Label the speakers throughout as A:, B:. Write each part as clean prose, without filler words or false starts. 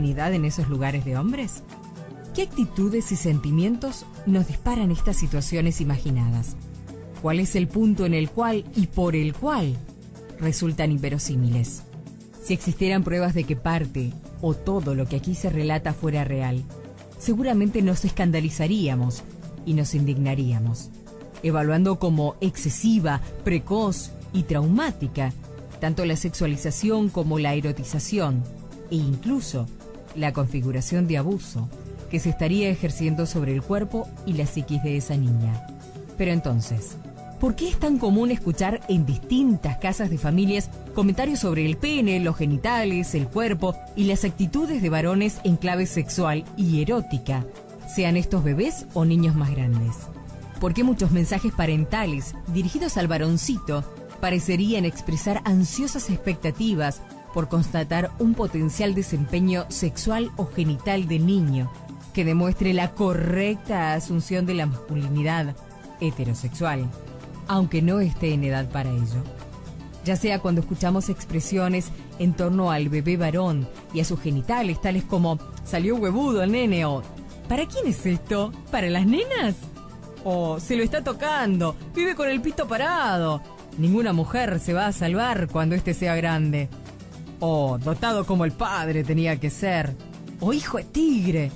A: virginidad en esos lugares de hombres? ¿Qué actitudes y sentimientos nos disparan estas situaciones imaginadas? ¿Cuál es el punto en el cual y por el cual resultan inverosímiles? Si existieran pruebas de que parte o todo lo que aquí se relata fuera real, seguramente nos escandalizaríamos y nos indignaríamos, evaluando como excesiva, precoz y traumática tanto la sexualización como la erotización e incluso la configuración de abuso que se estaría ejerciendo sobre el cuerpo y la psiquis de esa niña. Pero entonces, ¿por qué es tan común escuchar en distintas casas de familias comentarios sobre el pene, los genitales, el cuerpo y las actitudes de varones en clave sexual y erótica, sean estos bebés o niños más grandes? ¿Por qué muchos mensajes parentales dirigidos al varoncito parecerían expresar ansiosas expectativas por constatar un potencial desempeño sexual o genital de niño que demuestre la correcta asunción de la masculinidad heterosexual, aunque no esté en edad para ello? Ya sea cuando escuchamos expresiones en torno al bebé varón y a sus genitales, tales como «salió huevudo el nene» o «¿para quién es esto? ¿Para las nenas?» o «se lo está tocando, vive con el pito parado, ninguna mujer se va a salvar cuando este sea grande», o «dotado como el padre tenía que ser», o «hijo de tigre»,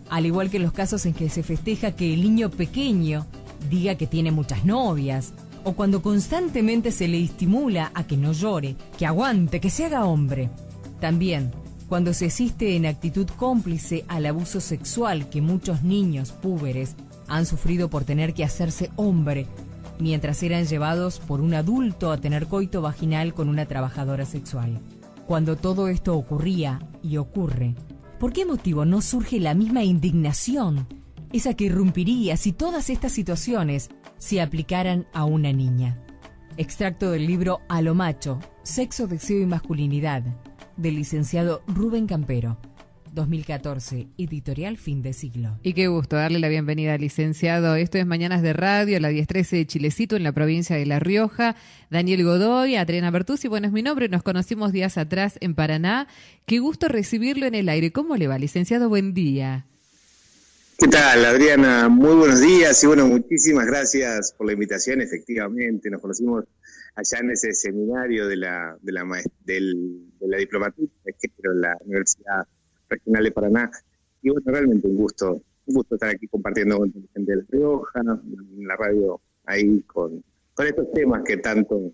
A: al igual que en los casos en que se festeja que el niño pequeño diga que tiene muchas novias, o cuando constantemente se le estimula a que no llore, que aguante, que se haga hombre. También cuando se asiste en actitud cómplice al abuso sexual que muchos niños púberes han sufrido por tener que hacerse hombre, mientras eran llevados por un adulto a tener coito vaginal con una trabajadora sexual. Cuando todo esto ocurría y ocurre, ¿por qué motivo no surge la misma indignación, esa que irrumpiría si todas estas situaciones se aplicaran a una niña? Extracto del libro A lo macho, Sexo, Deseo y Masculinidad, del licenciado Rubén Campero, 2014, editorial Fin de Siglo.
B: Y qué gusto darle la bienvenida al licenciado. Esto es Mañanas de Radio, la 1013 de Chilecito, en la provincia de La Rioja. Daniel Godoy, Adriana Bertuzzi, bueno, es mi nombre, nos conocimos días atrás en Paraná. Qué gusto recibirlo en el aire. ¿Cómo le va, licenciado? Buen día.
C: ¿Qué tal, Adriana? Muy buenos días y bueno, muchísimas gracias por la invitación. Efectivamente, nos conocimos allá en ese seminario de la diplomatura de género en la Universidad Regional de Paraná. Y bueno, realmente un gusto estar aquí compartiendo con la gente de La Rioja, en la radio, ahí con estos temas que tanto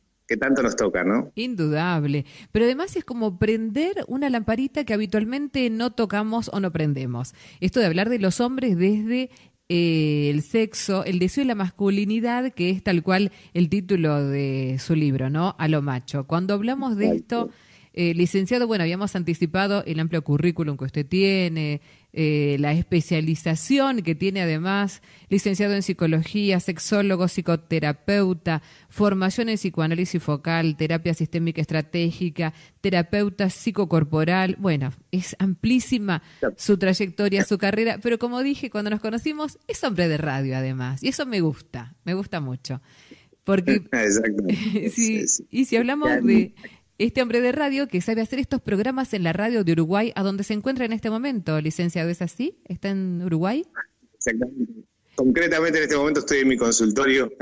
C: nos toca, ¿no?
B: Indudable. Pero además es como prender una lamparita que habitualmente no tocamos o no prendemos. Esto de hablar de los hombres desde el sexo, el deseo y la masculinidad, que es tal cual el título de su libro, ¿no? A lo macho. Cuando hablamos de esto, licenciado, bueno, habíamos anticipado el amplio currículum que usted tiene, la especialización que tiene además, licenciado en psicología, sexólogo, psicoterapeuta, formación en psicoanálisis focal, terapia sistémica estratégica, terapeuta psicocorporal. Bueno, es amplísima su trayectoria, su carrera, pero como dije, cuando nos conocimos, es hombre de radio además, y eso me gusta mucho. Porque sí. Y si hablamos de este hombre de radio que sabe hacer estos programas en la radio de Uruguay, a donde se encuentra en este momento, licenciado, ¿es así? ¿Está en Uruguay?
C: Exactamente. Concretamente en este momento estoy en mi consultorio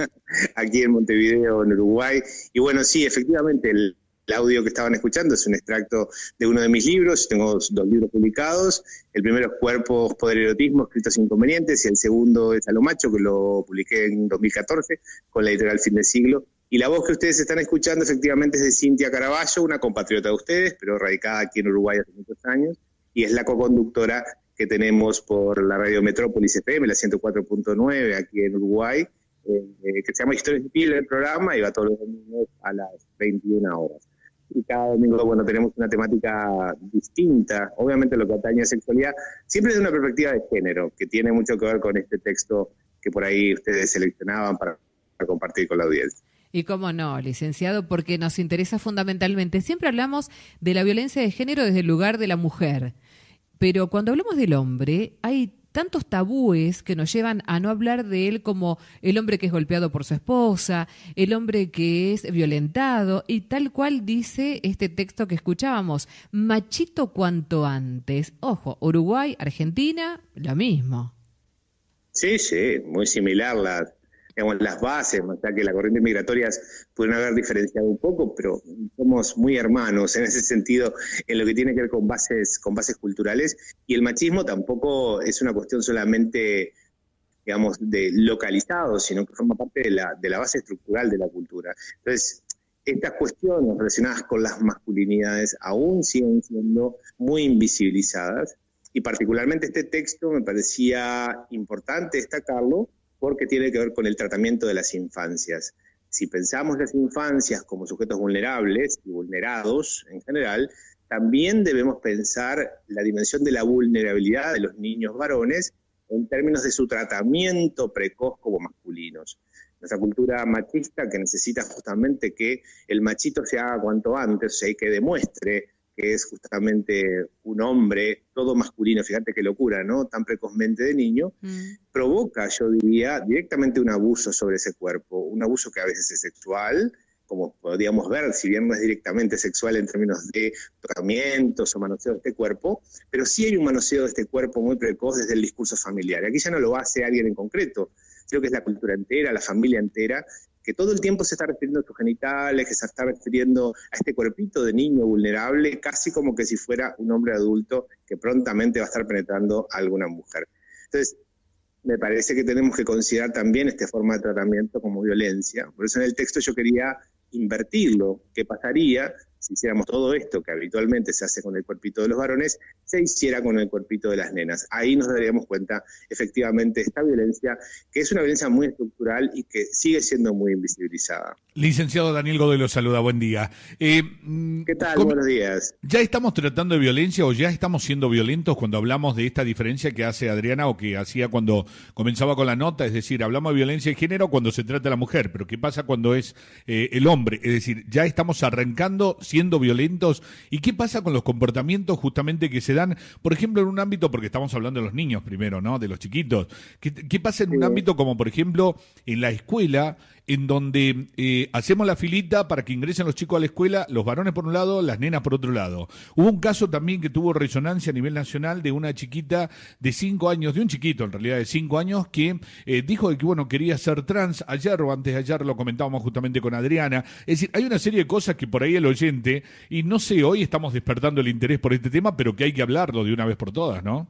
C: aquí en Montevideo, en Uruguay. Y bueno, sí, efectivamente, el audio que estaban escuchando es un extracto de uno de mis libros. Tengo 2 libros publicados. El primero es Cuerpos, Poder y Erotismo, escritos inconvenientes, y el segundo es A lo macho, que lo publiqué en 2014 con la editorial Fin de Siglo. Y la voz que ustedes están escuchando efectivamente es de Cintia Caraballo, una compatriota de ustedes, pero radicada aquí en Uruguay hace muchos años, y es la coconductora que tenemos por la radio Metrópolis FM, la 104.9 aquí en Uruguay, que se llama Historias de Piel, el programa, y va todos los domingos a las 21 horas. Y cada domingo, bueno, tenemos una temática distinta, obviamente lo que atañe a sexualidad, siempre desde una perspectiva de género, que tiene mucho que ver con este texto que por ahí ustedes seleccionaban para compartir con la audiencia.
B: Y cómo no, licenciado, porque nos interesa fundamentalmente. Siempre hablamos de la violencia de género desde el lugar de la mujer, pero cuando hablamos del hombre hay tantos tabúes que nos llevan a no hablar de él como el hombre que es golpeado por su esposa, el hombre que es violentado, y tal cual dice este texto que escuchábamos, machito cuanto antes. Ojo, Uruguay, Argentina, lo mismo.
C: Sí, sí, muy similar las bases, más allá que las corrientes migratorias pueden haber diferenciado un poco, pero somos muy hermanos en ese sentido, en lo que tiene que ver con bases culturales, y el machismo tampoco es una cuestión solamente, digamos, de localizado, sino que forma parte de la base estructural de la cultura. Entonces, estas cuestiones relacionadas con las masculinidades aún siguen siendo muy invisibilizadas, y particularmente este texto me parecía importante destacarlo, porque tiene que ver con el tratamiento de las infancias. Si pensamos las infancias como sujetos vulnerables y vulnerados en general, también debemos pensar la dimensión de la vulnerabilidad de los niños varones en términos de su tratamiento precoz como masculinos. Nuestra cultura machista, que necesita justamente que el machito se haga cuanto antes, o sea, que demuestre que es justamente un hombre todo masculino, fíjate qué locura, ¿no? Tan precozmente de niño, provoca, yo diría, directamente un abuso sobre ese cuerpo, un abuso que a veces es sexual, como podríamos ver, si bien no es directamente sexual en términos de tratamientos o manoseo de este cuerpo, pero sí hay un manoseo de este cuerpo muy precoz desde el discurso familiar. Aquí ya no lo hace alguien en concreto, creo que es la cultura entera, la familia entera, que todo el tiempo se está refiriendo a sus genitales, que se está refiriendo a este cuerpito de niño vulnerable, casi como que si fuera un hombre adulto que prontamente va a estar penetrando a alguna mujer. Entonces, me parece que tenemos que considerar también esta forma de tratamiento como violencia. Por eso en el texto yo quería invertirlo. ¿Qué pasaría si hiciéramos todo esto que habitualmente se hace con el cuerpito de los varones, se hiciera con el cuerpito de las nenas? Ahí nos daríamos cuenta, efectivamente, de esta violencia, que es una violencia muy estructural y que sigue siendo muy invisibilizada.
D: Licenciado Daniel Godoy lo saluda, buen día.
C: ¿Qué tal? Buenos días.
D: ¿Ya estamos tratando de violencia o ya estamos siendo violentos cuando hablamos de esta diferencia que hace Adriana o que hacía cuando comenzaba con la nota? Es decir, hablamos de violencia de género cuando se trata de la mujer, pero ¿qué pasa cuando es el hombre? Es decir, ya estamos arrancando siendo violentos. ¿Y qué pasa con los comportamientos justamente que se dan, por ejemplo, en un ámbito, porque estamos hablando de los niños primero, ¿no? De los chiquitos. ¿Qué pasa en un ámbito como, por ejemplo, en la escuela, en donde hacemos la filita para que ingresen los chicos a la escuela, los varones por un lado, las nenas por otro lado? Hubo un caso también que tuvo resonancia a nivel nacional de una chiquita de 5 años, de un chiquito en realidad de 5 años, que dijo que, bueno, quería ser trans. Ayer o antes de ayer lo comentábamos justamente con Adriana. Es decir, hay una serie de cosas que por ahí el oyente, y no sé, hoy estamos despertando el interés por este tema, pero que hay que hablarlo de una vez por todas, ¿no?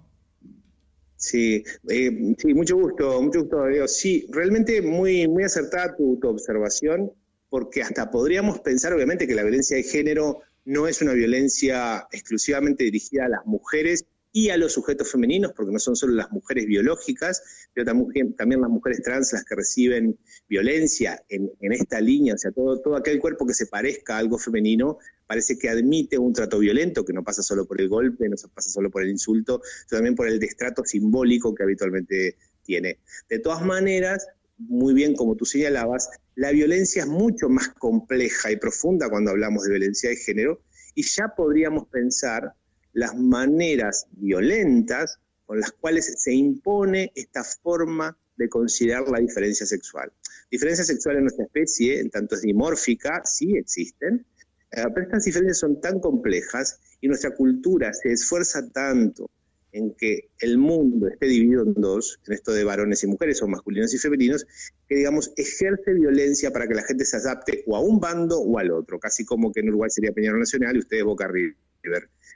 C: Sí, sí, mucho gusto, Diego. Sí, realmente muy, muy acertada tu observación, porque hasta podríamos pensar, obviamente, que la violencia de género no es una violencia exclusivamente dirigida a las mujeres y a los sujetos femeninos, porque no son solo las mujeres biológicas, pero también las mujeres trans las que reciben violencia en esta línea, o sea, todo aquel cuerpo que se parezca a algo femenino parece que admite un trato violento, que no pasa solo por el golpe, no pasa solo por el insulto, sino también por el destrato simbólico que habitualmente tiene. De todas maneras, muy bien como tú señalabas, la violencia es mucho más compleja y profunda cuando hablamos de violencia de género, y ya podríamos pensar las maneras violentas con las cuales se impone esta forma de considerar la diferencia sexual. Diferencia sexual en nuestra especie, en tanto es dimórfica, sí existen, pero estas diferencias son tan complejas y nuestra cultura se esfuerza tanto en que el mundo esté dividido en dos, en esto de varones y mujeres, o masculinos y femeninos, que, digamos, ejerce violencia para que la gente se adapte o a un bando o al otro, casi como que en Uruguay sería Peñarol Nacional y ustedes Boca River.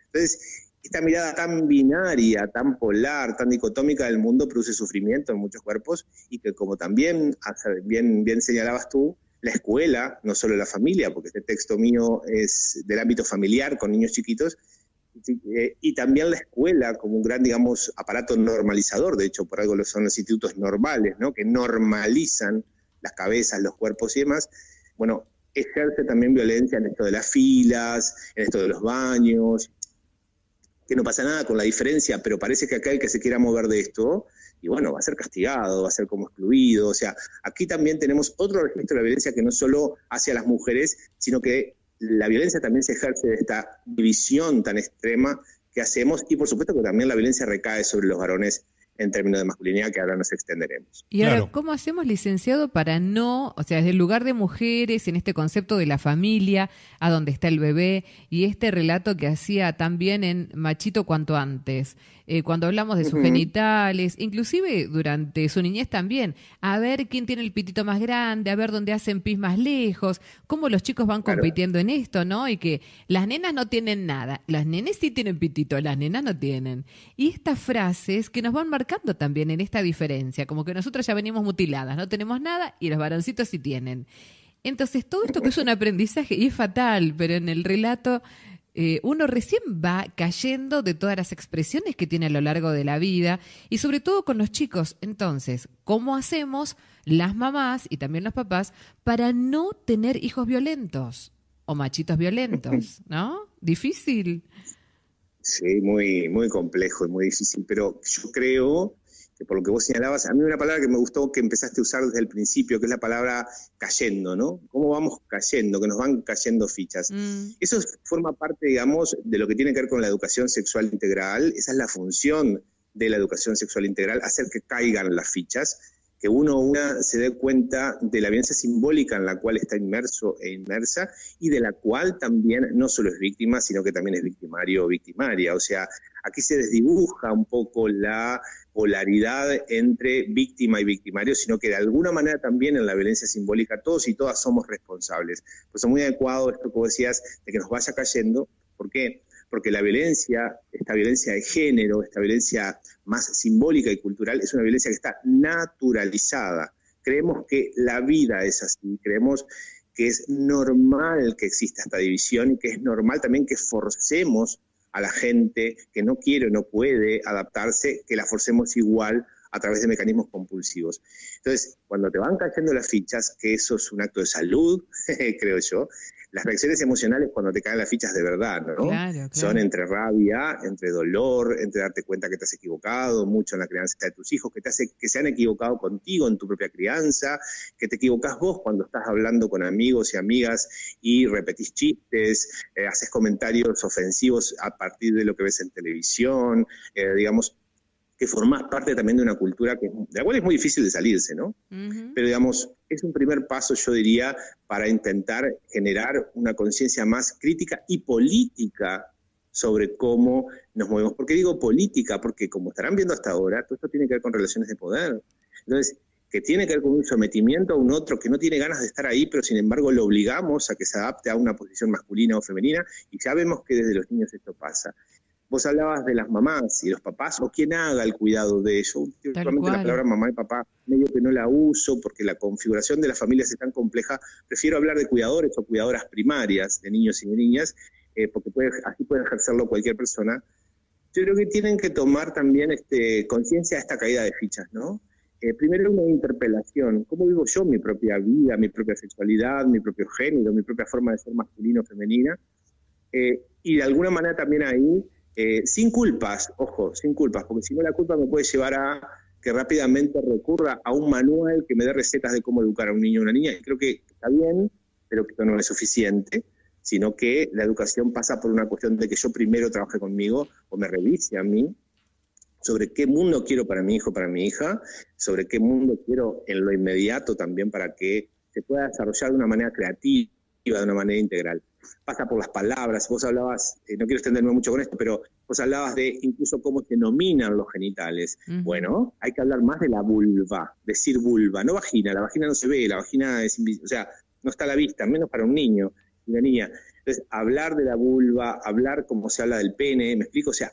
C: Entonces, esta mirada tan binaria, tan polar, tan dicotómica del mundo produce sufrimiento en muchos cuerpos, y que, como también bien señalabas tú, la escuela, no solo la familia, porque este texto mío es del ámbito familiar con niños chiquitos, y también la escuela como un gran, digamos, aparato normalizador. De hecho, por algo son los institutos normales, ¿no?, que normalizan las cabezas, los cuerpos y demás. Bueno, ejerce también violencia en esto de las filas, en esto de los baños, que no pasa nada con la diferencia, pero parece que acá el que se quiera mover de esto, y bueno, va a ser castigado, va a ser como excluido. O sea, aquí también tenemos otro registro de la violencia que no solo hacia las mujeres, sino que la violencia también se ejerce de esta división tan extrema que hacemos, y por supuesto que también la violencia recae sobre los varones en términos de masculinidad, que ahora nos extenderemos.
B: Y ahora,
D: Claro.
B: ¿cómo hacemos, licenciado, para no, o sea, desde el lugar de mujeres, en este concepto de la familia, a donde está el bebé, y este relato que hacía también en Machito cuanto antes, cuando hablamos de sus genitales, inclusive durante su niñez también, a ver quién tiene el pitito más grande, a ver dónde hacen pis más lejos, cómo los chicos van
C: Claro.
B: compitiendo en esto, ¿no? Y que las nenas no tienen nada, las nenes sí tienen pitito, las nenas no tienen. Y estas frases que nos van marcando también en esta diferencia, como que nosotros ya venimos mutiladas, no tenemos nada y los varoncitos sí tienen. Entonces, todo esto que es un aprendizaje, y es fatal, pero en el relato uno recién va cayendo de todas las expresiones que tiene a lo largo de la vida, y sobre todo con los chicos. Entonces, ¿cómo hacemos las mamás y también los papás para no tener hijos violentos o machitos violentos? ¿No? Difícil.
C: Sí, muy, muy complejo y muy difícil, pero yo creo que por lo que vos señalabas, a mí una palabra que me gustó que empezaste a usar desde el principio, que es la palabra cayendo, ¿no? ¿Cómo vamos cayendo? Que nos van cayendo fichas. Eso forma parte, digamos, de lo que tiene que ver con la educación sexual integral. Esa es la función de la educación sexual integral, hacer que caigan las fichas, que una se dé cuenta de la violencia simbólica en la cual está inmerso e inmersa, y de la cual también no solo es víctima, sino que también es victimario o victimaria. O sea, aquí se desdibuja un poco la polaridad entre víctima y victimario, sino que de alguna manera también en la violencia simbólica todos y todas somos responsables. Pues es muy adecuado esto que vos decías, de que nos vaya cayendo. ¿Por qué? Porque la violencia, esta violencia de género, esta violencia más simbólica y cultural, es una violencia que está naturalizada. Creemos que la vida es así, creemos que es normal que exista esta división y que es normal también que forcemos a la gente que no quiere o no puede adaptarse, que la forcemos igual a través de mecanismos compulsivos. Entonces, cuando te van cayendo las fichas, que eso es un acto de salud, creo yo, las reacciones emocionales cuando te caen las fichas de verdad, ¿no?
B: Claro.
C: Son entre rabia, entre dolor, entre darte cuenta que te has equivocado mucho en la crianza de tus hijos, que se han equivocado contigo en tu propia crianza, que te equivocás vos cuando estás hablando con amigos y amigas y repetís chistes, haces comentarios ofensivos a partir de lo que ves en televisión, digamos, que formás parte también de una cultura de la cual es muy difícil de salirse, ¿no? Pero, digamos, es un primer paso, yo diría, para intentar generar una conciencia más crítica y política sobre cómo nos movemos. ¿Por qué digo política? Porque, como estarán viendo hasta ahora, todo esto tiene que ver con relaciones de poder. Entonces, que tiene que ver con un sometimiento a un otro que no tiene ganas de estar ahí, pero sin embargo lo obligamos a que se adapte a una posición masculina o femenina, y ya vemos que desde los niños esto pasa. Vos hablabas de las mamás y los papás, o quien haga el cuidado de ello. Últimamente la palabra mamá y papá medio que no la uso, porque la configuración de las familias es tan compleja. Prefiero hablar de cuidadores o cuidadoras primarias de niños y de niñas, porque así puede ejercerlo cualquier persona. Yo creo que tienen que tomar también conciencia de esta caída de fichas, ¿no? Primero, una interpelación. ¿Cómo vivo yo mi propia vida, mi propia sexualidad, mi propio género, mi propia forma de ser masculino o femenina? Y de alguna manera también ahí, sin culpas, ojo, sin culpas, porque si no la culpa me puede llevar a que rápidamente recurra a un manual que me dé recetas de cómo educar a un niño o una niña. Y creo que está bien, pero que esto no es suficiente, sino que la educación pasa por una cuestión de que yo primero trabaje conmigo o me revise a mí sobre qué mundo quiero para mi hijo, para mi hija, sobre qué mundo quiero en lo inmediato también para que se pueda desarrollar de una manera creativa, de una manera integral. Pasa por las palabras. Vos hablabas, no quiero extenderme mucho con esto, pero vos hablabas de incluso cómo se denominan los genitales. Bueno, hay que hablar más de la vulva, decir vulva, no vagina. La vagina no se ve, la vagina es invisible, o sea, no está a la vista, menos para un niño y una niña. Entonces, hablar de la vulva, hablar como se habla del pene, ¿me explico? O sea,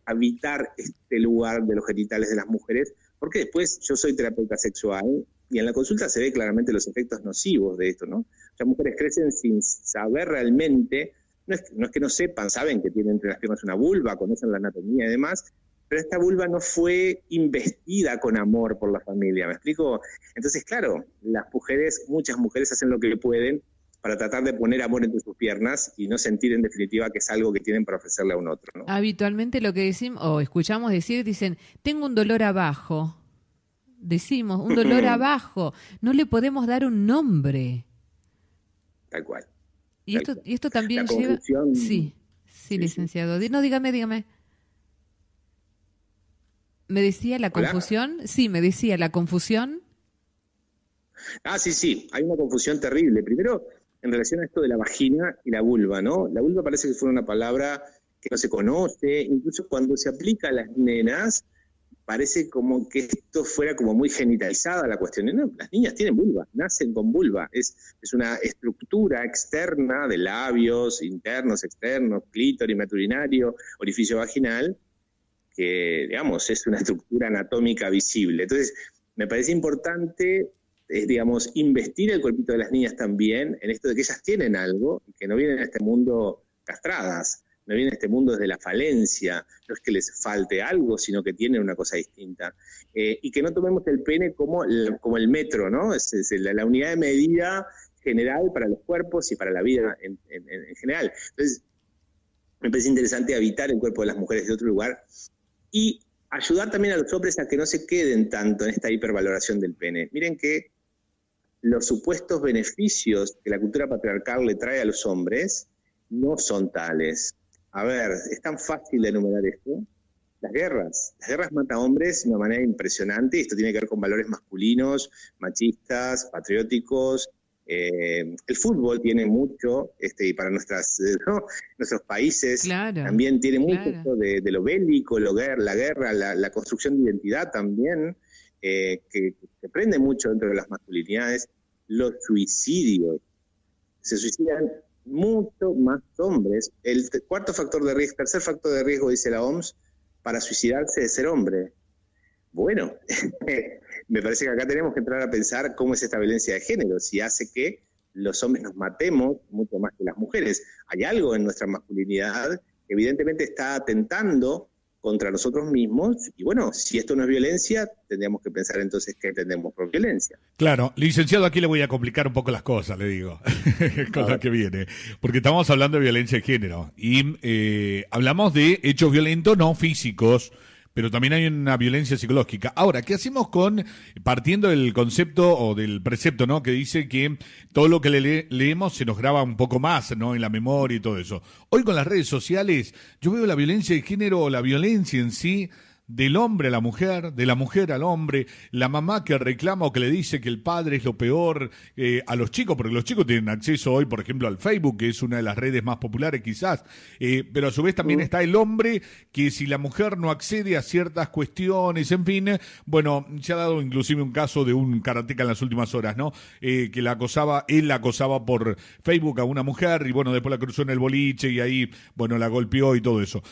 C: habitar este lugar de los genitales de las mujeres, porque después yo soy terapeuta sexual y en la consulta se ve claramente los efectos nocivos de esto, ¿no? Las mujeres crecen sin saber realmente, no es que no sepan, saben que tienen entre las piernas una vulva, conocen la anatomía y demás, pero esta vulva no fue investida con amor por la familia, ¿me explico? Entonces, claro, muchas mujeres hacen lo que pueden para tratar de poner amor entre sus piernas y no sentir en definitiva que es algo que tienen para ofrecerle a un otro, ¿no?
B: Habitualmente lo que decimos, o escuchamos decir, dicen, tengo un dolor abajo. Decimos, un dolor abajo. No le podemos dar un nombre.
C: Tal cual.
B: Y esto también
C: la
B: lleva...
C: confusión...
B: Sí, licenciado. No, dígame. Me decía la
C: ¿Hola?
B: confusión. Sí, me decía la confusión.
C: Sí, hay una confusión terrible. Primero, en relación a esto de la vagina y la vulva, ¿no? La vulva parece que fue una palabra que no se conoce, incluso cuando se aplica a las nenas, parece como que esto fuera como muy genitalizada la cuestión. No, las niñas tienen vulva, nacen con vulva. Es una estructura externa de labios, internos, externos, clítoris, meturinario, orificio vaginal, que, digamos, es una estructura anatómica visible. Entonces, me parece importante, digamos, investir el cuerpito de las niñas también en esto de que ellas tienen algo, que no vienen a este mundo castradas, no vienen a este mundo desde la falencia, no es que les falte algo, sino que tienen una cosa distinta. Y que no tomemos el pene como el metro, ¿no? Es la unidad de medida general para los cuerpos y para la vida en general. Entonces, me parece interesante habitar el cuerpo de las mujeres de otro lugar y ayudar también a los hombres a que no se queden tanto en esta hipervaloración del pene. Miren que los supuestos beneficios que la cultura patriarcal le trae a los hombres no son tales. A ver, es tan fácil de enumerar esto. Las guerras matan hombres de una manera impresionante, y esto tiene que ver con valores masculinos, machistas, patrióticos. El fútbol tiene mucho, y para nuestros países también tiene mucho esto de lo bélico, la guerra, la construcción de identidad también, que prende mucho dentro de las masculinidades. Los suicidios, se suicidan mucho más hombres. El tercer factor de riesgo, dice la OMS, para suicidarse es ser hombre. Bueno, me parece que acá tenemos que entrar a pensar cómo es esta violencia de género, si hace que los hombres nos matemos mucho más que las mujeres. Hay algo en nuestra masculinidad que evidentemente está atentando contra nosotros mismos, y bueno, si esto no es violencia, tendríamos que pensar entonces qué entendemos por violencia.
D: Claro, licenciado, aquí le voy a complicar un poco las cosas, le digo, con lo que viene, porque estamos hablando de violencia de género, y hablamos de hechos violentos no físicos, pero también hay una violencia psicológica. Ahora, ¿qué hacemos partiendo del concepto o del precepto, ¿no? Que dice que todo lo que leemos se nos graba un poco más, ¿no? En la memoria y todo eso. Hoy con las redes sociales, yo veo la violencia de género o la violencia en sí, del hombre a la mujer, de la mujer al hombre, la mamá que reclama o que le dice que el padre es lo peor a los chicos, porque los chicos tienen acceso hoy, por ejemplo, al Facebook, que es una de las redes más populares quizás, pero a su vez también está el hombre, que si la mujer no accede a ciertas cuestiones, en fin, bueno, se ha dado inclusive un caso de un karateca en las últimas horas, ¿no? Que él la acosaba por Facebook a una mujer y bueno, después la cruzó en el boliche y ahí, bueno, la golpeó y todo eso.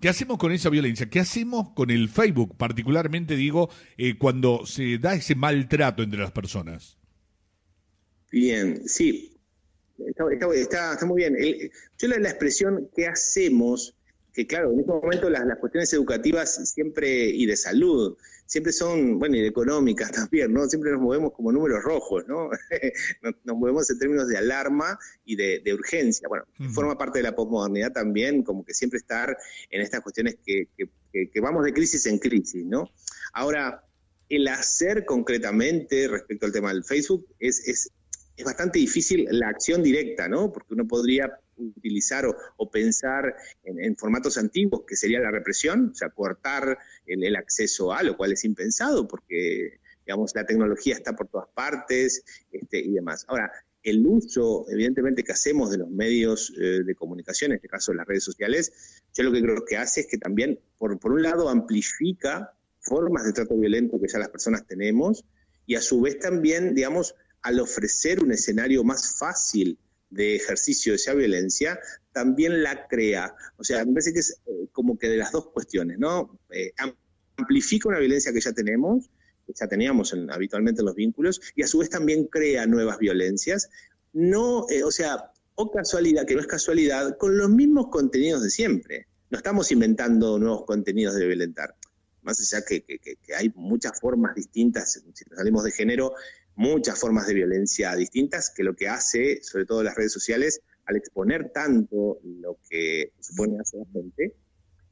D: ¿Qué hacemos con esa violencia? ¿Qué hacemos con el Facebook? Particularmente, digo, cuando se da ese maltrato entre las personas.
C: Bien, sí, está muy bien. Yo la expresión ¿qué hacemos? Que claro, en este momento las cuestiones educativas siempre, y de salud, siempre son, bueno, y de económicas también, ¿no? Siempre nos movemos como números rojos, ¿no? Nos movemos en términos de alarma y de urgencia. Bueno, forma parte de la posmodernidad también, como que siempre estar en estas cuestiones que vamos de crisis en crisis, ¿no? Ahora, el hacer concretamente respecto al tema del Facebook es bastante difícil la acción directa, ¿no? Porque uno podría utilizar o pensar en formatos antiguos, que sería la represión, o sea, cortar el acceso a, lo cual es impensado, porque, digamos, la tecnología está por todas partes y demás. Ahora, el uso, evidentemente, que hacemos de los medios de comunicación, en este caso las redes sociales, yo lo que creo que hace es que también, por un lado, amplifica formas de trato violento que ya las personas tenemos, y a su vez también, digamos, al ofrecer un escenario más fácil de ejercicio de esa violencia, también la crea. O sea, me parece que es como que de las dos cuestiones, ¿no? Amplifica una violencia que ya tenemos, que ya teníamos habitualmente en los vínculos, y a su vez también crea nuevas violencias. No, o casualidad, que no es casualidad, con los mismos contenidos de siempre. No estamos inventando nuevos contenidos de violentar. Más allá que hay muchas formas distintas, si nos salimos de género, muchas formas de violencia distintas, que lo que hace, sobre todo las redes sociales, al exponer tanto lo que supone hacer la gente,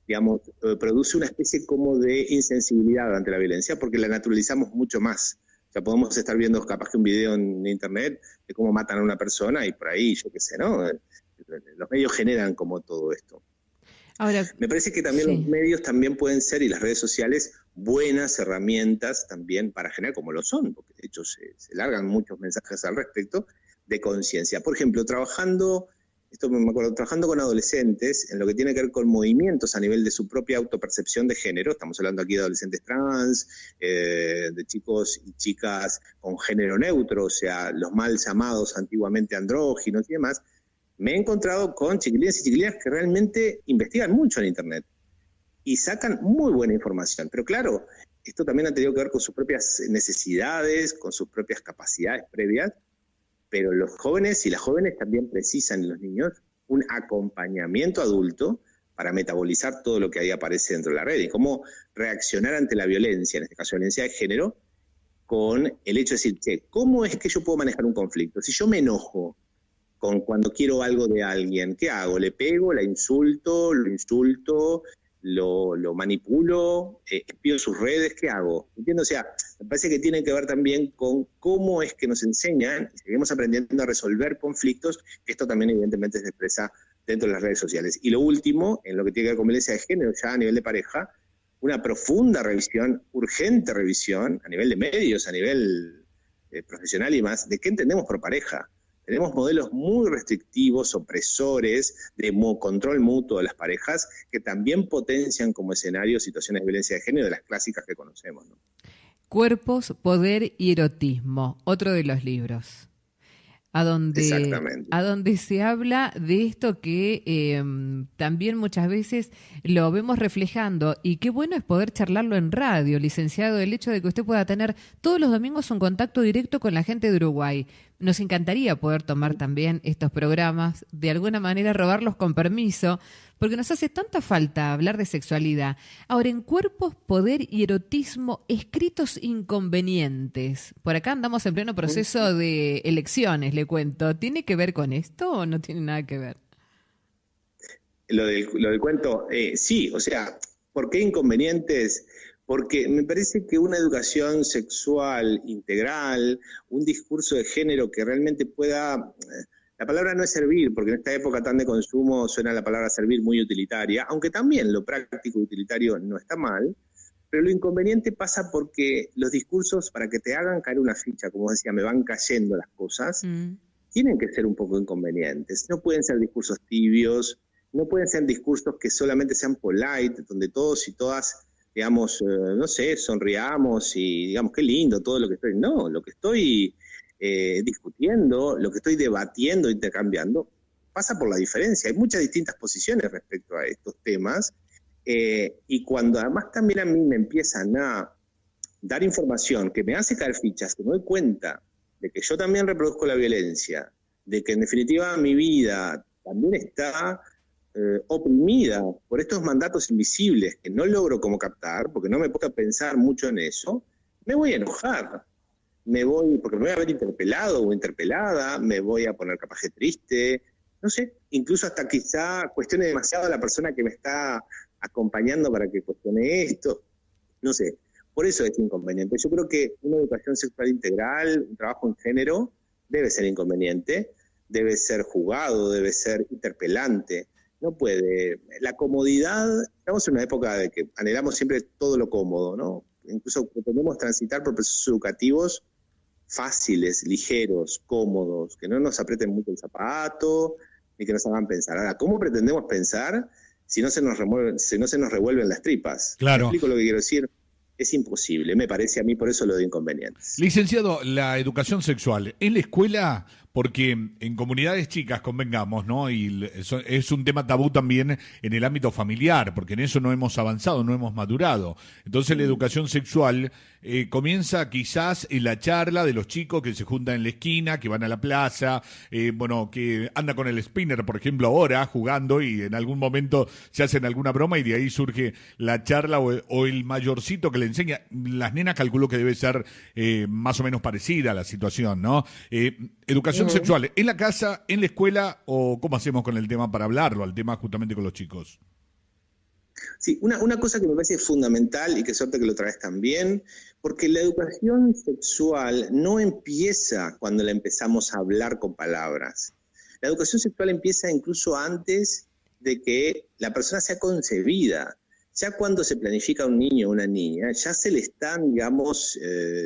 C: digamos, produce una especie como de insensibilidad ante la violencia, porque la naturalizamos mucho más. O sea, podemos estar viendo capaz que un video en internet de cómo matan a una persona y por ahí, yo qué sé, ¿no? Los medios generan como todo esto.
B: Ahora,
C: Me parece que también
B: sí.
C: los medios también pueden ser, y las redes sociales, buenas herramientas también para generar, como lo son, porque de hecho se largan muchos mensajes al respecto, de conciencia. Por ejemplo, trabajando con adolescentes en lo que tiene que ver con movimientos a nivel de su propia autopercepción de género, estamos hablando aquí de adolescentes trans, de chicos y chicas con género neutro, o sea, los mal llamados antiguamente andróginos y demás, me he encontrado con chiquilines y chiquilinas que realmente investigan mucho en Internet y sacan muy buena información. Pero claro, esto también ha tenido que ver con sus propias necesidades, con sus propias capacidades previas, pero los jóvenes y las jóvenes también precisan, en los niños, un acompañamiento adulto para metabolizar todo lo que ahí aparece dentro de la red y cómo reaccionar ante la violencia, en este caso violencia de género, con el hecho de decir, che, ¿cómo es que yo puedo manejar un conflicto? Si yo me enojo cuando quiero algo de alguien, ¿qué hago? ¿Le pego, la insulto, lo insulto, lo manipulo, espío sus redes? ¿Qué hago? ¿Entiendes? O sea, me parece que tiene que ver también con cómo es que nos enseñan y seguimos aprendiendo a resolver conflictos, que esto también evidentemente se expresa dentro de las redes sociales. Y lo último, en lo que tiene que ver con violencia de género, ya a nivel de pareja, una profunda revisión, urgente revisión, a nivel de medios, a nivel profesional y más, de qué entendemos por pareja. Tenemos modelos muy restrictivos, opresores, de control mutuo de las parejas, que también potencian como escenario situaciones de violencia de género de las clásicas que conocemos, ¿no?
B: Cuerpos, poder y erotismo, otro de los libros.
C: Exactamente.
B: A donde se habla de esto que también muchas veces lo vemos reflejando, y qué bueno es poder charlarlo en radio, licenciado, el hecho de que usted pueda tener todos los domingos un contacto directo con la gente de Uruguay. Nos encantaría poder tomar también estos programas, de alguna manera robarlos con permiso, porque nos hace tanta falta hablar de sexualidad. Ahora, en Cuerpos, Poder y Erotismo, escritos inconvenientes. Por acá andamos en pleno proceso de elecciones, le cuento. ¿Tiene que ver con esto o no tiene nada que ver?
C: Lo del cuento, sí, o sea, ¿por qué inconvenientes? Porque me parece que una educación sexual integral, un discurso de género que realmente pueda... La palabra no es servir, porque en esta época tan de consumo suena la palabra servir muy utilitaria, aunque también lo práctico y utilitario no está mal, pero lo inconveniente pasa porque los discursos, para que te hagan caer una ficha, como decía, me van cayendo las cosas, tienen que ser un poco inconvenientes. No pueden ser discursos tibios, no pueden ser discursos que solamente sean polite, donde todos y todas, digamos, no sé, sonriamos y digamos, qué lindo todo lo que estoy... No, lo que estoy... discutiendo, lo que estoy debatiendo, intercambiando, pasa por la diferencia. Hay muchas distintas posiciones respecto a estos temas, y cuando además también a mí me empiezan a dar información que me hace caer fichas, que me doy cuenta de que yo también reproduzco la violencia, de que en definitiva mi vida también está oprimida por estos mandatos invisibles que no logro como captar, porque no me pongo a pensar mucho en eso, me voy a enojar. Porque me voy a ver interpelado o interpelada, me voy a poner capaz de triste, no sé, incluso hasta quizá cuestione demasiado a la persona que me está acompañando para que cuestione esto, no sé, por eso es inconveniente. Yo creo que una educación sexual integral, un trabajo en género, debe ser inconveniente, debe ser jugado, debe ser interpelante, no puede, la comodidad, estamos en una época de que anhelamos siempre todo lo cómodo, ¿no? Incluso pretendemos transitar por procesos educativos fáciles, ligeros, cómodos, que no nos aprieten mucho el zapato, ni que nos hagan pensar. Ahora, ¿cómo pretendemos pensar si no se nos revuelven las tripas?
D: Claro.
C: ¿Me explico lo que quiero decir? Es imposible, me parece a mí, por eso lo de inconvenientes.
D: Licenciado, la educación sexual en la escuela, porque en comunidades chicas, convengamos, ¿no? Y es un tema tabú también en el ámbito familiar, porque en eso no hemos avanzado, no hemos madurado. Entonces la educación sexual comienza quizás en la charla de los chicos que se juntan en la esquina, que van a la plaza, que anda con el spinner, por ejemplo, ahora jugando, y en algún momento se hacen alguna broma y de ahí surge la charla o el mayorcito que le enseña. Las nenas calculo que debe ser más o menos parecida a la situación, ¿no? Educación sexual, ¿en la casa, en la escuela, o cómo hacemos con el tema para hablarlo, al tema justamente con los chicos?
C: Sí, una cosa que me parece fundamental, y qué suerte que lo traes también, porque la educación sexual no empieza cuando la empezamos a hablar con palabras. La educación sexual empieza incluso antes de que la persona sea concebida. Ya cuando se planifica un niño o una niña, ya se le están, digamos,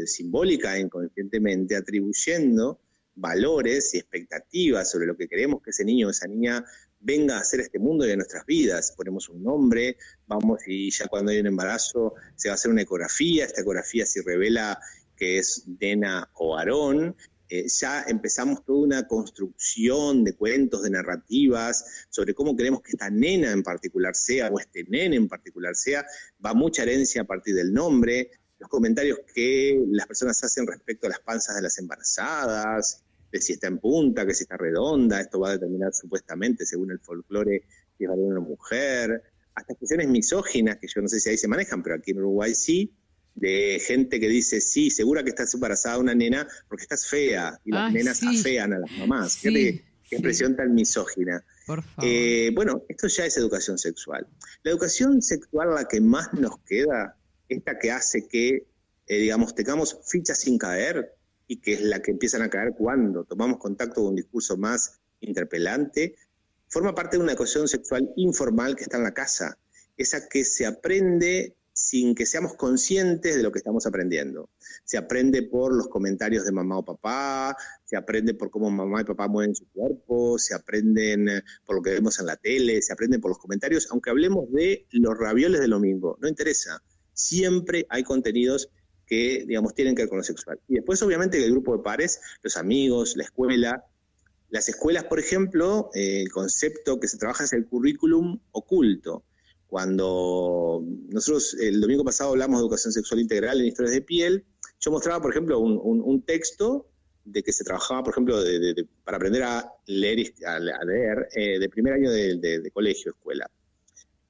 C: simbólica e inconscientemente atribuyendo valores y expectativas sobre lo que queremos que ese niño o esa niña venga a hacer este mundo y a nuestras vidas. Ponemos un nombre, vamos, y ya cuando hay un embarazo se va a hacer una ecografía, esta ecografía si revela que es nena o varón, ya empezamos toda una construcción de cuentos, de narrativas, sobre cómo queremos que esta nena en particular sea, o este nene en particular sea. Va mucha herencia a partir del nombre, los comentarios que las personas hacen respecto a las panzas de las embarazadas, de si está en punta, que si está redonda, esto va a determinar supuestamente, según el folclore, si es varón o mujer, hasta expresiones misóginas, que yo no sé si ahí se manejan, pero aquí en Uruguay sí, de gente que dice, sí, segura que estás embarazada una nena porque estás fea, y las nenas afean a las mamás.
B: Sí,
C: fíjate qué expresión tan misógina.
B: Por favor.
C: Bueno, esto ya es educación sexual. La educación sexual, la que más nos queda, esta que hace que, digamos, tengamos fichas sin caer, y que es la que empiezan a caer cuando tomamos contacto con un discurso más interpelante, forma parte de una educación sexual informal que está en la casa, esa que se aprende sin que seamos conscientes de lo que estamos aprendiendo. Se aprende por los comentarios de mamá o papá, se aprende por cómo mamá y papá mueven su cuerpo, se aprenden por lo que vemos en la tele, se aprenden por los comentarios, aunque hablemos de los ravioles del domingo, no interesa. Siempre hay contenidos que, digamos, tienen que ver con lo sexual. Y después, obviamente, el grupo de pares, los amigos, la escuela. Las escuelas, por ejemplo, el concepto que se trabaja es el currículum oculto. Cuando nosotros el domingo pasado hablamos de educación sexual integral en historias de piel, yo mostraba, por ejemplo, un texto de que se trabajaba, por ejemplo, para aprender a leer, de primer año de colegio, escuela.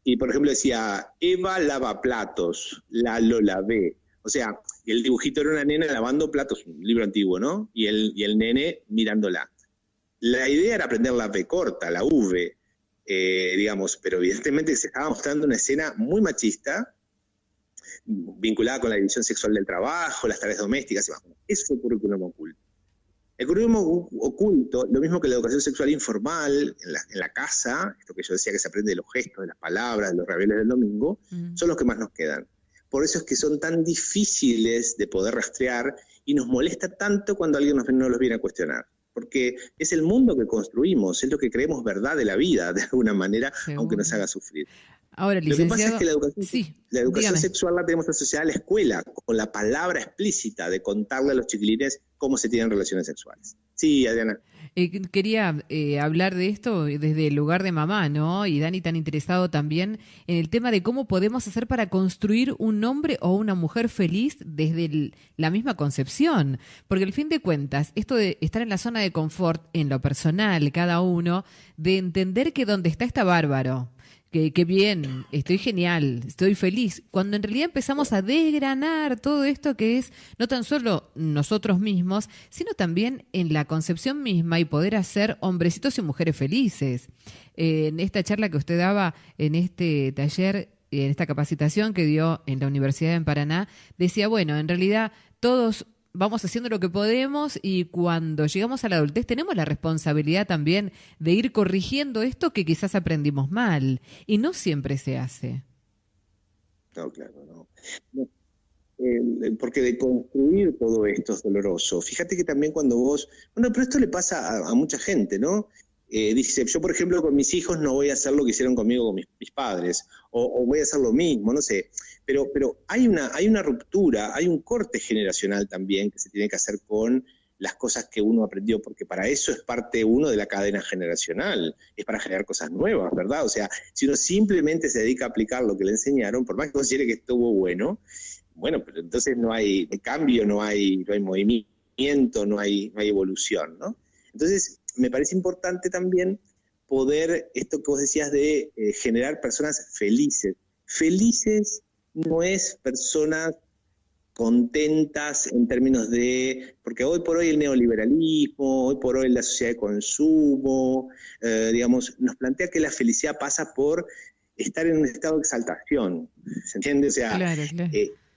C: Y, por ejemplo, decía, Eva lava platos, lo lavé. O sea, el dibujito era una nena lavando platos, un libro antiguo, ¿no? Y el nene mirándola. La idea era aprender la V corta, la V, digamos, pero evidentemente se estaba mostrando una escena muy machista, vinculada con la división sexual del trabajo, las tareas domésticas y más. Eso es el currículum oculto. El currículum oculto, lo mismo que la educación sexual informal, en la casa, esto que yo decía que se aprende de los gestos, de las palabras, de los ravioles del domingo, son los que más nos quedan. Por eso es que son tan difíciles de poder rastrear y nos molesta tanto cuando alguien no los viene a cuestionar. Porque es el mundo que construimos, es lo que creemos verdad de la vida, de alguna manera, aunque nos haga sufrir.
B: Ahora, licenciado,
C: lo que pasa es que la educación
B: dígame.
C: sexual la tenemos asociada a la escuela, con la palabra explícita de contarle a los chiquilines cómo se tienen relaciones sexuales. Sí, Adriana.
B: Quería hablar de esto desde el lugar de mamá, ¿no? Y Dani tan interesado también en el tema de cómo podemos hacer para construir un hombre o una mujer feliz desde la misma concepción. Porque al fin de cuentas, esto de estar en la zona de confort, en lo personal, cada uno, de entender que donde está bárbaro, que bien, estoy genial, estoy feliz, cuando en realidad empezamos a desgranar todo esto que es no tan solo nosotros mismos, sino también en la concepción misma y poder hacer hombrecitos y mujeres felices. En esta charla que usted daba, en este taller, en esta capacitación que dio en la Universidad de Paraná, decía, bueno, en realidad todos vamos haciendo lo que podemos y cuando llegamos a la adultez tenemos la responsabilidad también de ir corrigiendo esto que quizás aprendimos mal y no siempre se hace.
C: No, claro, no. Porque de construir todo esto es doloroso. Fíjate que también cuando vos... Bueno, pero esto le pasa a mucha gente, ¿no? Dice, yo por ejemplo con mis hijos no voy a hacer lo que hicieron conmigo con mis padres, o voy a hacer lo mismo, no sé, pero hay una ruptura, hay un corte generacional también que se tiene que hacer con las cosas que uno aprendió, porque para eso es parte uno de la cadena generacional, es para generar cosas nuevas, ¿verdad? O sea, si uno simplemente se dedica a aplicar lo que le enseñaron, por más que considere que estuvo bueno, pero entonces no hay cambio, no hay movimiento, no hay evolución, ¿no? Entonces, me parece importante también poder, esto que vos decías de generar personas felices. Felices no es personas contentas en términos de, porque hoy por hoy el neoliberalismo, hoy por hoy la sociedad de consumo, digamos, nos plantea que la felicidad pasa por estar en un estado de exaltación, ¿se entiende? O sea,
B: claro.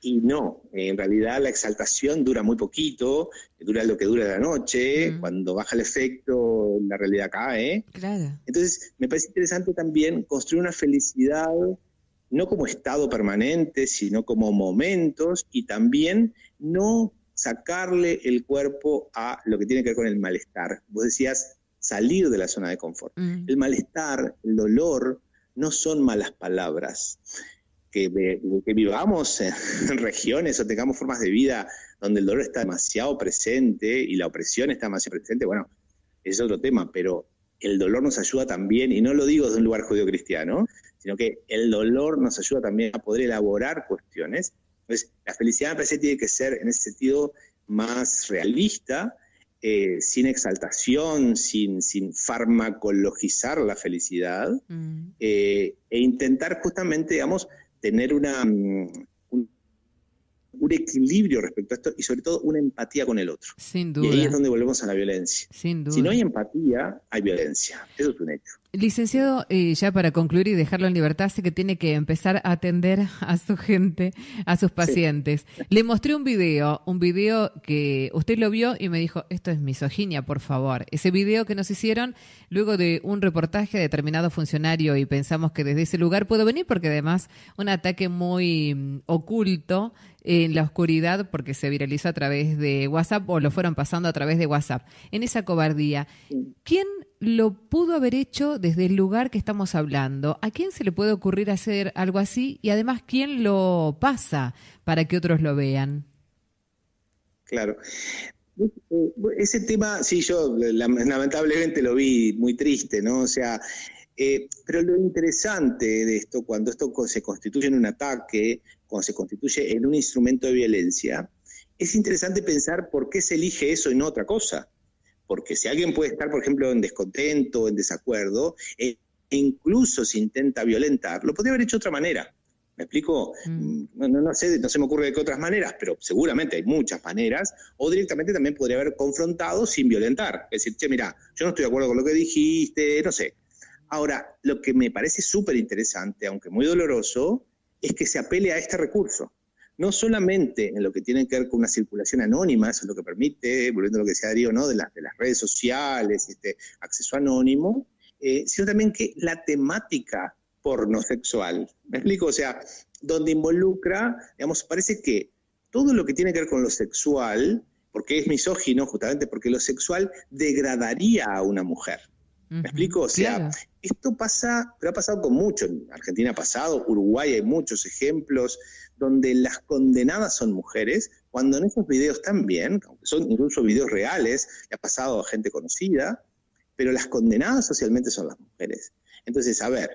C: Y no, en realidad la exaltación dura muy poquito, dura lo que dura la noche, cuando baja el efecto, la realidad cae.
B: Claro.
C: Entonces, me parece interesante también construir una felicidad, no como estado permanente, sino como momentos, y también no sacarle el cuerpo a lo que tiene que ver con el malestar. Vos decías salir de la zona de confort. El malestar, el dolor, no son malas palabras. Que vivamos en regiones o tengamos formas de vida donde el dolor está demasiado presente y la opresión está demasiado presente, bueno, ese es otro tema, pero el dolor nos ayuda también, y no lo digo desde un lugar judío-cristiano, sino que el dolor nos ayuda también a poder elaborar cuestiones. Entonces, la felicidad me parece que tiene que ser, en ese sentido, más realista, sin exaltación, sin farmacologizar la felicidad, e intentar justamente, digamos, tener un equilibrio respecto a esto y sobre todo una empatía con el otro.
B: Sin duda.
C: Y ahí es donde volvemos a la violencia.
B: Sin duda.
C: Si no hay empatía, hay violencia. Eso es un hecho.
B: Licenciado, ya para concluir y dejarlo en libertad, sé que tiene que empezar a atender a su gente, a sus pacientes. Sí. Le mostré un video que usted lo vio y me dijo, esto es misoginia, por favor. Ese video que nos hicieron luego de un reportaje de determinado funcionario y pensamos que desde ese lugar puedo venir porque además un ataque muy oculto en la oscuridad porque se viralizó a través de WhatsApp o lo fueron pasando a través de WhatsApp. En esa cobardía, ¿quién lo pudo haber hecho desde el lugar que estamos hablando? ¿A quién se le puede ocurrir hacer algo así? Y además, ¿quién lo pasa para que otros lo vean?
C: Claro. Ese tema, sí, yo lamentablemente lo vi muy triste, ¿no? O sea, pero lo interesante de esto, cuando esto se constituye en un ataque, cuando se constituye en un instrumento de violencia, es interesante pensar por qué se elige eso y no otra cosa. Porque si alguien puede estar, por ejemplo, en descontento, en desacuerdo, e incluso si intenta violentar, lo podría haber hecho de otra manera. ¿Me explico? No sé, no se me ocurre de qué otras maneras, pero seguramente hay muchas maneras, o directamente también podría haber confrontado sin violentar. Es decir, che, mira, yo no estoy de acuerdo con lo que dijiste, no sé. Ahora, lo que me parece súper interesante, aunque muy doloroso, es que se apele a este recurso. No solamente en lo que tiene que ver con una circulación anónima, eso es lo que permite, volviendo a lo que decía Darío, ¿no? de las redes sociales, acceso anónimo, sino también que la temática pornosexual, ¿me explico? O sea, donde involucra, digamos, parece que todo lo que tiene que ver con lo sexual, porque es misógino justamente, porque lo sexual degradaría a una mujer. ¿Me explico? O sea, claro. Esto pasa, pero ha pasado con mucho. En Argentina ha pasado, Uruguay hay muchos ejemplos donde las condenadas son mujeres, cuando en esos videos también, aunque son incluso videos reales, le ha pasado a gente conocida, pero las condenadas socialmente son las mujeres. Entonces, a ver,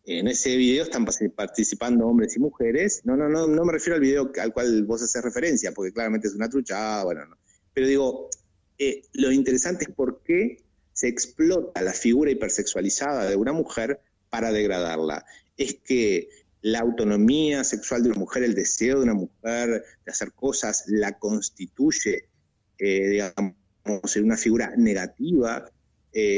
C: en ese video están participando hombres y mujeres. No me refiero al video al cual vos haces referencia, porque claramente es una truchada, bueno, no. Pero digo, lo interesante es por qué se explota la figura hipersexualizada de una mujer para degradarla. Es que la autonomía sexual de una mujer, el deseo de una mujer de hacer cosas, la constituye, digamos, en una figura negativa.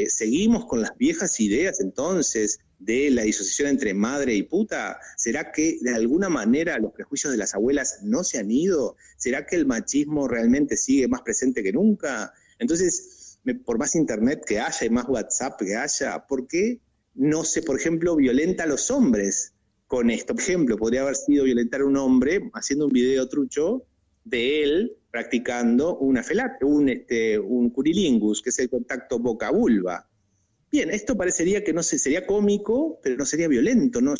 C: ¿Seguimos con las viejas ideas entonces de la disociación entre madre y puta? ¿Será que de alguna manera los prejuicios de las abuelas no se han ido? ¿Será que el machismo realmente sigue más presente que nunca? Entonces, por más internet que haya y más WhatsApp que haya, ¿por qué no se, por ejemplo, violenta a los hombres con esto? Por ejemplo, podría haber sido violentar a un hombre haciendo un video trucho de él practicando un curilingus, que es el contacto boca-vulva. Bien, esto parecería que no sería cómico, pero no sería violento, no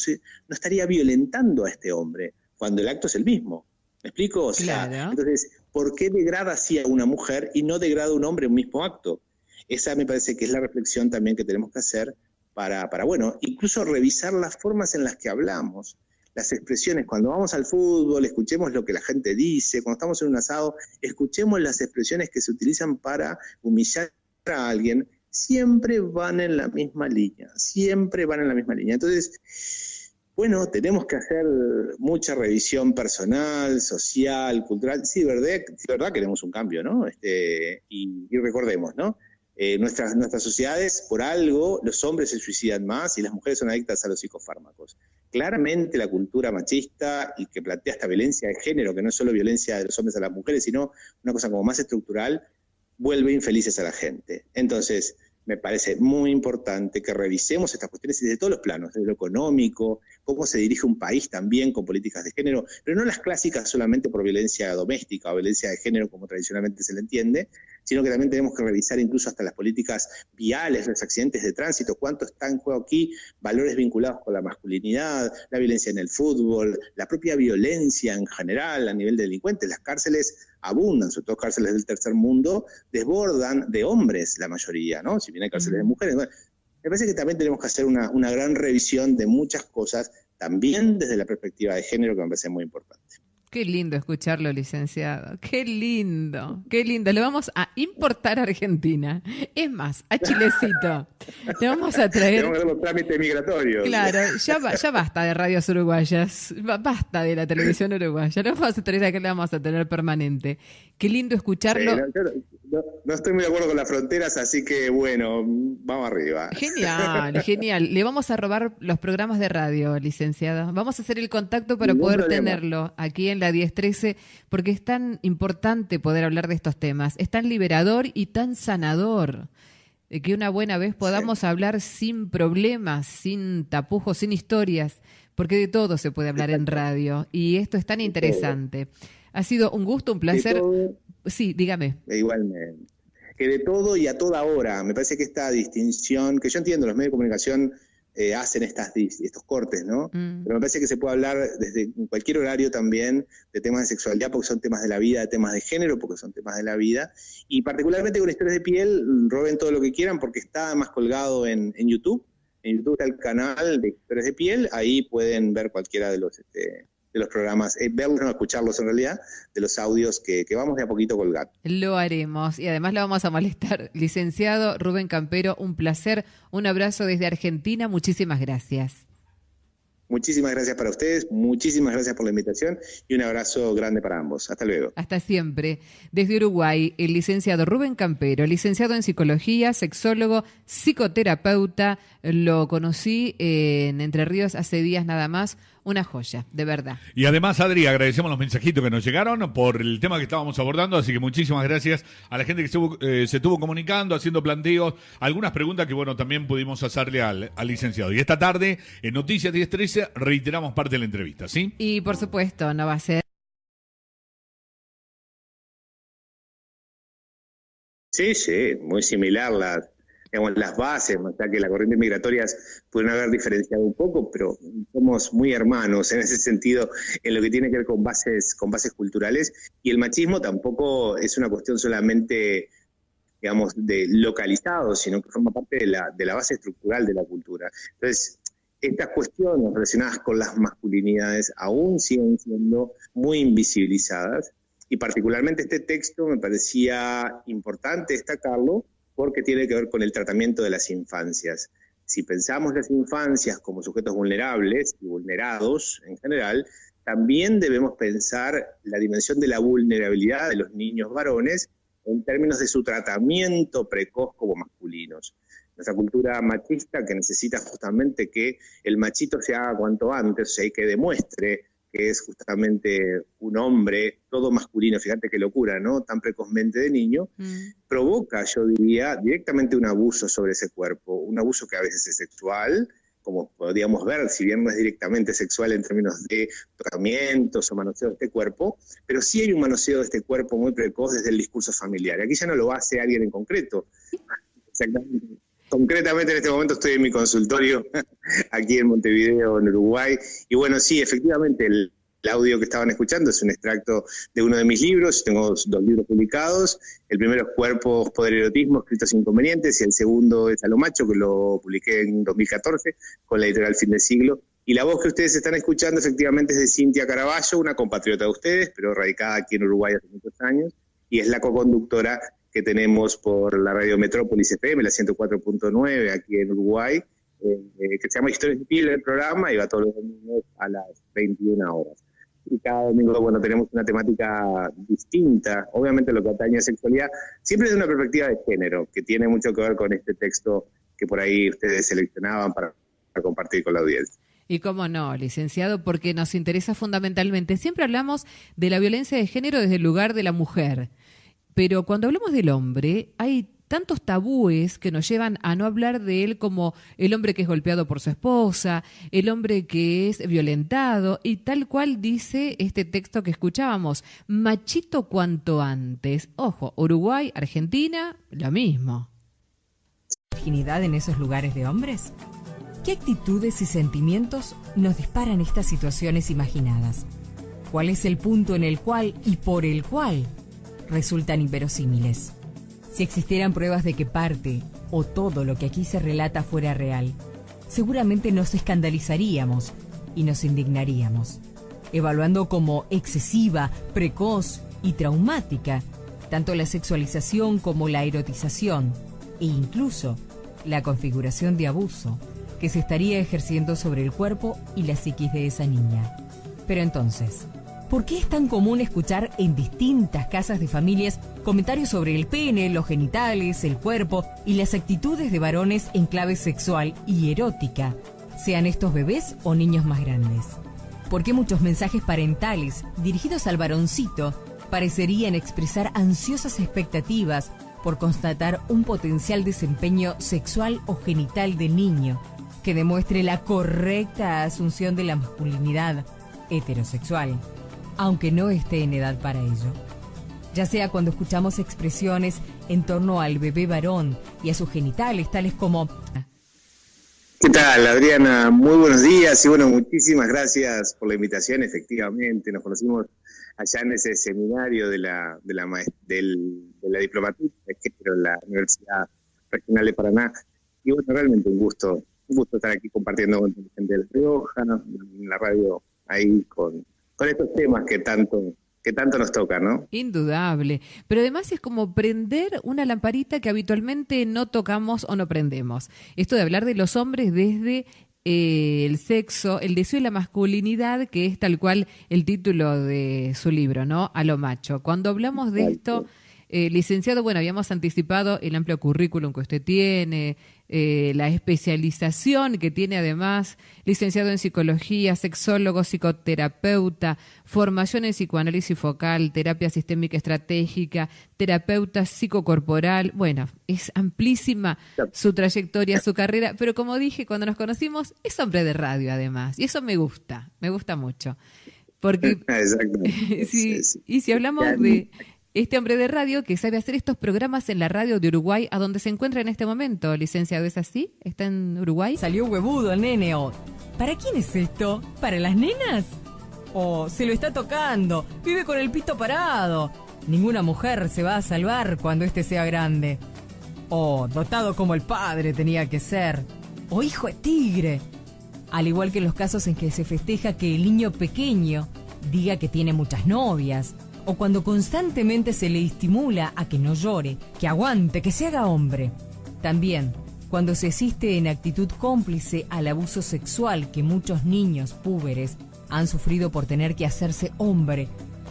C: estaría violentando a este hombre, cuando el acto es el mismo. ¿Me explico? O sea, claro. Entonces, ¿por qué degrada así a una mujer y no degrada a un hombre en un mismo acto? Esa me parece que es la reflexión también que tenemos que hacer para bueno, incluso revisar las formas en las que hablamos, las expresiones. Cuando vamos al fútbol, escuchemos lo que la gente dice. Cuando estamos en un asado, escuchemos las expresiones que se utilizan para humillar a alguien. Siempre van en la misma línea, Entonces, bueno, tenemos que hacer mucha revisión personal, social, cultural. Sí, de verdad queremos un cambio, ¿no? Y recordemos, ¿no? Nuestras sociedades, por algo, los hombres se suicidan más y las mujeres son adictas a los psicofármacos. claramente la cultura machista y que plantea esta violencia de género, que no es solo violencia de los hombres a las mujeres, sino una cosa como más estructural, vuelve infelices a la gente. Entonces, me parece muy importante que revisemos estas cuestiones desde todos los planos, desde lo económico, cómo se dirige un país también con políticas de género, pero no las clásicas solamente por violencia doméstica o violencia de género como tradicionalmente se le entiende, sino que también tenemos que revisar incluso hasta las políticas viales, los accidentes de tránsito, cuánto está en juego aquí, valores vinculados con la masculinidad, la violencia en el fútbol, la propia violencia en general a nivel de delincuentes. Las cárceles abundan, sobre todo cárceles del tercer mundo, desbordan de hombres la mayoría, ¿no? Si bien hay cárceles de mujeres. Bueno, me parece que también tenemos que hacer una gran revisión de muchas cosas, también desde la perspectiva de género, que me parece muy importante.
B: Qué lindo escucharlo, licenciado. Qué lindo, qué lindo. Lo vamos a importar a Argentina. Es más, a Chilecito. Le vamos a traer...
C: Tenemos que ver los trámites migratorios.
B: Claro, ya basta de radios uruguayas. Basta de la televisión uruguaya. Lo vamos a traer acá, lo vamos a tener permanente. Qué lindo escucharlo.
C: Sí, no estoy muy de acuerdo con las fronteras, así que bueno, vamos arriba.
B: Genial, genial. Le vamos a robar los programas de radio, licenciado. Vamos a hacer el contacto para
C: Ningún
B: poder
C: problema.
B: tenerlo aquí en la 1013, porque es tan importante poder hablar de estos temas. Es tan liberador y tan sanador. Que una buena vez podamos hablar sin problemas, sin tapujos, sin historias, porque de todo se puede hablar en radio. Y esto es tan interesante. Ha sido un gusto, un placer. Sí, dígame.
C: Igualmente. Que de todo y a toda hora. Me parece que esta distinción, que yo entiendo, los medios de comunicación hacen estos cortes, ¿no? Pero me parece que se puede hablar desde cualquier horario también de temas de sexualidad, porque son temas de la vida, de temas de género, porque son temas de la vida. Y particularmente con historias de piel, roben todo lo que quieran, porque está además colgado en YouTube. En YouTube está el canal de historias de piel, ahí pueden ver cualquiera de los programas, verlos, no escucharlos en realidad, de los audios que vamos de a poquito colgar.
B: Lo haremos y además lo vamos a molestar. Licenciado Rubén Campero, un placer, un abrazo desde Argentina, muchísimas gracias.
C: Muchísimas gracias para ustedes, muchísimas gracias por la invitación y un abrazo grande para ambos. Hasta luego.
B: Hasta siempre. Desde Uruguay, el licenciado Rubén Campero, licenciado en psicología, sexólogo, psicoterapeuta. Lo conocí en Entre Ríos hace días nada más. Una joya, de verdad.
D: Y además, Adri, agradecemos los mensajitos que nos llegaron por el tema que estábamos abordando, así que muchísimas gracias a la gente que se estuvo comunicando, haciendo planteos, algunas preguntas que, bueno, también pudimos hacerle al licenciado. Y esta tarde, en Noticias 1013, reiteramos parte de la entrevista, ¿sí?
B: Y, por supuesto, no va a ser...
C: Sí, muy similar las bases, más allá que las corrientes migratorias pueden haber diferenciado un poco, pero somos muy hermanos en ese sentido, en lo que tiene que ver con bases culturales, y el machismo tampoco es una cuestión solamente, digamos, de localizado, sino que forma parte de la base estructural de la cultura. Entonces, estas cuestiones relacionadas con las masculinidades aún siguen siendo muy invisibilizadas, y particularmente este texto me parecía importante destacarlo, porque tiene que ver con el tratamiento de las infancias. Si pensamos las infancias como sujetos vulnerables y vulnerados en general, también debemos pensar la dimensión de la vulnerabilidad de los niños varones en términos de su tratamiento precoz como masculinos. Nuestra cultura machista, que necesita justamente que el machito se haga cuanto antes, o sea, que demuestre que es justamente un hombre todo masculino, fíjate qué locura, ¿no? Tan precozmente de niño, provoca, yo diría, directamente un abuso sobre ese cuerpo, un abuso que a veces es sexual, como podríamos ver, si bien no es directamente sexual en términos de tratamientos o manoseo de este cuerpo, pero sí hay un manoseo de este cuerpo muy precoz desde el discurso familiar. Aquí ya no lo hace alguien en concreto. Exactamente. Concretamente en este momento estoy en mi consultorio, aquí en Montevideo, en Uruguay, y bueno, sí, efectivamente, el audio que estaban escuchando es un extracto de uno de mis libros. Tengo 2 libros publicados. El primero es Cuerpos, Poder y Erotismo, escritos inconvenientes, y el segundo es A lo macho, que lo publiqué en 2014 con la editorial Fin de Siglo. Y la voz que ustedes están escuchando efectivamente es de Cintia Caraballo, una compatriota de ustedes, pero radicada aquí en Uruguay hace muchos años, y es la coconductora que tenemos por la radio Metrópolis FM, la 104.9 aquí en Uruguay, que se llama Historias de Piel, el programa, y va todos los domingos a las 21 horas. Y cada domingo, bueno, tenemos una temática distinta, obviamente lo que atañe a sexualidad, siempre desde una perspectiva de género, que tiene mucho que ver con este texto que por ahí ustedes seleccionaban para compartir con la audiencia.
B: Y cómo no, licenciado, porque nos interesa fundamentalmente. Siempre hablamos de la violencia de género desde el lugar de la mujer, pero cuando hablamos del hombre hay tantos tabúes que nos llevan a no hablar de él como el hombre que es golpeado por su esposa, el hombre que es violentado, y tal cual dice este texto que escuchábamos, machito cuanto antes. Ojo, Uruguay, Argentina, lo mismo.
A: ¿Virginidad en esos lugares de hombres? ¿Qué actitudes y sentimientos nos disparan estas situaciones imaginadas? ¿Cuál es el punto en el cual y por el cual resultan inverosímiles? Si existieran pruebas de que parte o todo lo que aquí se relata fuera real, seguramente nos escandalizaríamos y nos indignaríamos, evaluando como excesiva, precoz y traumática tanto la sexualización como la erotización e incluso la configuración de abuso que se estaría ejerciendo sobre el cuerpo y la psiquis de esa niña. Pero entonces, ¿por qué es tan común escuchar en distintas casas de familias comentarios sobre el pene, los genitales, el cuerpo y las actitudes de varones en clave sexual y erótica, sean estos bebés o niños más grandes? ¿Por qué muchos mensajes parentales dirigidos al varoncito parecerían expresar ansiosas expectativas por constatar un potencial desempeño sexual o genital del niño que demuestre la correcta asunción de la masculinidad heterosexual, aunque no esté en edad para ello? Ya sea cuando escuchamos expresiones en torno al bebé varón y a sus genitales, tales como...
C: ¿Qué tal, Adriana? Muy buenos días y bueno, muchísimas gracias por la invitación. Efectivamente, nos conocimos allá en ese seminario de la diplomatura de género en la Universidad Regional de Paraná. Y bueno, realmente un gusto estar aquí compartiendo con la gente de La Rioja, en la radio, ahí con estos temas que tanto nos tocan, ¿no?
B: Indudable. Pero además es como prender una lamparita que habitualmente no tocamos o no prendemos. Esto de hablar de los hombres desde el sexo, el deseo y la masculinidad, que es tal cual el título de su libro, ¿no? A lo macho. Cuando hablamos de esto, licenciado, bueno, habíamos anticipado el amplio currículum que usted tiene, la especialización que tiene además, licenciado en psicología, sexólogo, psicoterapeuta, formación en psicoanálisis focal, terapia sistémica estratégica, terapeuta psicocorporal. Bueno, es amplísima su trayectoria, su carrera, pero como dije, cuando nos conocimos, es hombre de radio además, y eso me gusta mucho. Porque sí. Y si hablamos de este hombre de radio que sabe hacer estos programas en la radio de Uruguay, a donde se encuentra en este momento, licenciado, ¿es así? ¿Está en Uruguay?
A: Salió huevudo el nene, o ¿para quién es esto? ¿Para las nenas? ¿O se lo está tocando? Vive con el pito parado. Ninguna mujer se va a salvar cuando este sea grande. O dotado como el padre tenía que ser. O hijo de tigre. Al igual que en los casos en que se festeja que el niño pequeño diga que tiene muchas novias, o cuando constantemente se le estimula a que no llore, que aguante, que se haga hombre. También, cuando se asiste en actitud cómplice al abuso sexual que muchos niños púberes han sufrido por tener que hacerse hombre,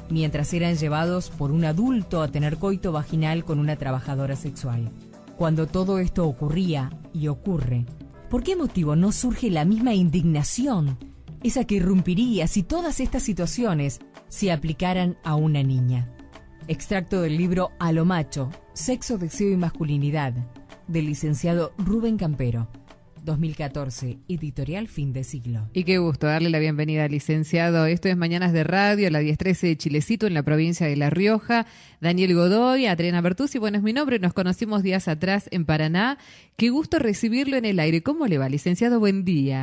A: mientras eran llevados por un adulto a tener coito vaginal con una trabajadora sexual. Cuando todo esto ocurría y ocurre, ¿por qué motivo no surge la misma indignación, esa que irrumpiría si todas estas situaciones se aplicaran a una niña? Extracto del libro A lo macho, sexo, deseo y masculinidad, del licenciado Rubén Campero, 2014, editorial Fin de Siglo.
B: Y qué gusto darle la bienvenida al licenciado. Esto es Mañanas de Radio, la 1013 de Chilecito, en la provincia de La Rioja. Daniel Godoy, Adriana Bertuzzi, bueno, es mi nombre, nos conocimos días atrás en Paraná. Qué gusto recibirlo en el aire. ¿Cómo le va, licenciado? Buen día.